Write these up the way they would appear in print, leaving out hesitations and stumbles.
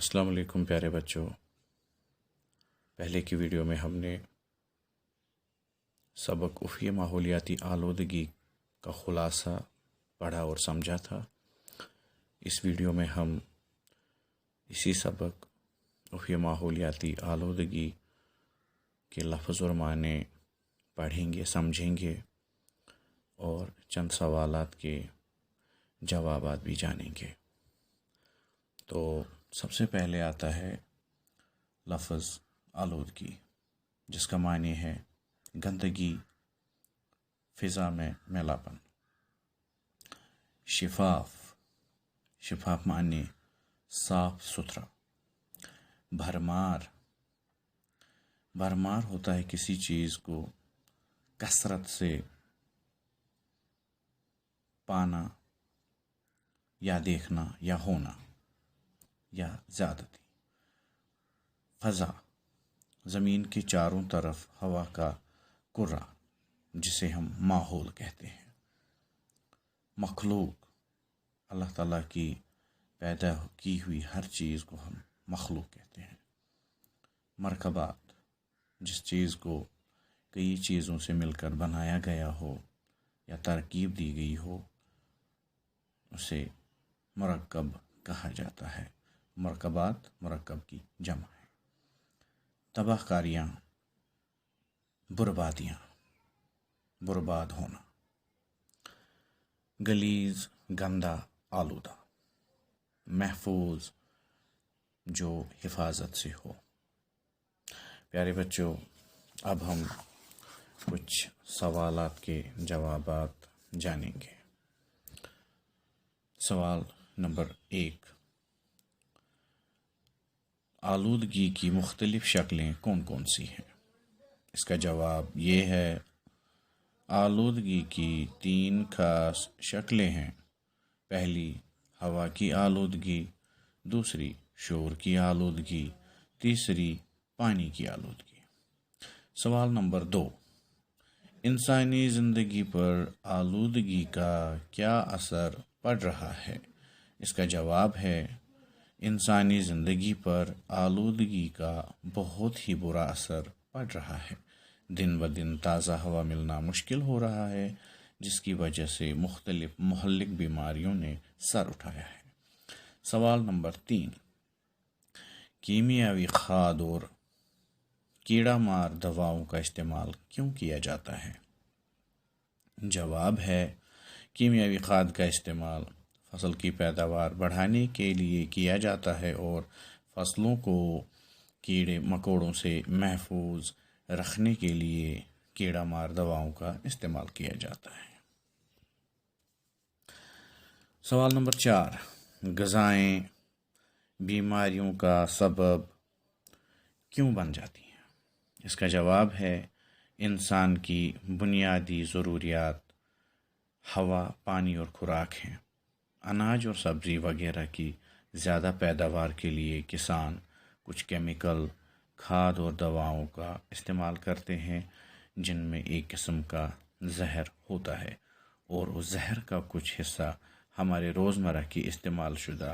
السلام علیکم پیارے بچوں. پہلے کی ویڈیو میں ہم نے سبق افقی ماحولیاتی آلودگی کا خلاصہ پڑھا اور سمجھا تھا. اس ویڈیو میں ہم اسی سبق افقی ماحولیاتی آلودگی کے لفظ اور معنی پڑھیں گے، سمجھیں گے اور چند سوالات کے جوابات بھی جانیں گے. تو سب سے پہلے آتا ہے لفظ آلودگی، جس کا معنی ہے گندگی، فضا میں میلاپن. شفاف معنی صاف ستھرا. بھرمار ہوتا ہے کسی چیز کو کثرت سے پانا یا دیکھنا یا ہونا یا زیادتی. فضا زمین کے چاروں طرف ہوا کا کرہ، جسے ہم ماحول کہتے ہیں. مخلوق اللہ تعالیٰ کی پیدا کی ہوئی ہر چیز کو ہم مخلوق کہتے ہیں. مرکبات جس چیز کو کئی چیزوں سے مل کر بنایا گیا ہو یا ترکیب دی گئی ہو، اسے مرکب کہا جاتا ہے. مرکبات مرکب کی جمع ہے. تباہ کاریاں، بربادیاں، برباد ہونا. گلیز گندا آلودہ. محفوظ جو حفاظت سے ہو. پیارے بچوں، اب ہم کچھ سوالات کے جوابات جانیں گے. سوال نمبر 1، آلودگی کی مختلف شکلیں کون کون سی ہیں؟ اس کا جواب یہ ہے، آلودگی کی 3 خاص شکلیں ہیں. پہلی ہوا کی آلودگی، دوسری شور کی آلودگی، تیسری پانی کی آلودگی. سوال نمبر 2، انسانی زندگی پر آلودگی کا کیا اثر پڑ رہا ہے؟ اس کا جواب ہے، انسانی زندگی پر آلودگی کا بہت ہی برا اثر پڑ رہا ہے. دن بدن تازہ ہوا ملنا مشکل ہو رہا ہے، جس کی وجہ سے مختلف مہلک بیماریوں نے سر اٹھایا ہے. سوال نمبر 3، کیمیاوی کھاد اور کیڑا مار دواؤں کا استعمال کیوں کیا جاتا ہے؟ جواب ہے، کیمیاوی کھاد کا استعمال فصل کی پیداوار بڑھانے کے لیے کیا جاتا ہے اور فصلوں کو کیڑے مکوڑوں سے محفوظ رکھنے کے لیے کیڑا مار دواؤں کا استعمال کیا جاتا ہے. سوال نمبر 4، غذائیں بیماریوں کا سبب کیوں بن جاتی ہیں؟ اس کا جواب ہے، انسان کی بنیادی ضروریات ہوا، پانی اور خوراک ہیں. اناج اور سبزی وغیرہ کی زیادہ پیداوار کے لیے کسان کچھ کیمیکل کھاد اور دواؤں کا استعمال کرتے ہیں، جن میں ایک قسم کا زہر ہوتا ہے اور اس زہر کا کچھ حصہ ہمارے روزمرہ کی استعمال شدہ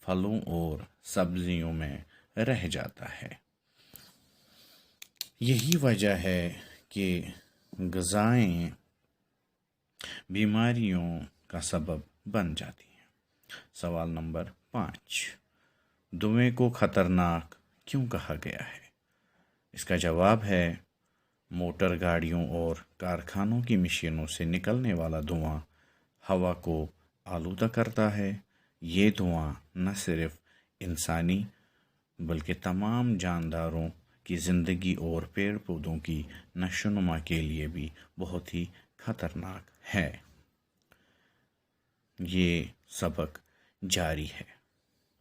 پھلوں اور سبزیوں میں رہ جاتا ہے. یہی وجہ ہے کہ غذائیں بیماریوں کا سبب بن جاتی ہیں. سوال نمبر 5، دھوئیں کو خطرناک کیوں کہا گیا ہے؟ اس کا جواب ہے، موٹر گاڑیوں اور کارخانوں کی مشینوں سے نکلنے والا دھواں ہوا کو آلودہ کرتا ہے. یہ دھواں نہ صرف انسانی بلکہ تمام جانداروں کی زندگی اور پیڑ پودوں کی نشو و نما کے لیے بھی بہت ہی خطرناک ہے. یہ سبق جاری ہے.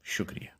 شکریہ.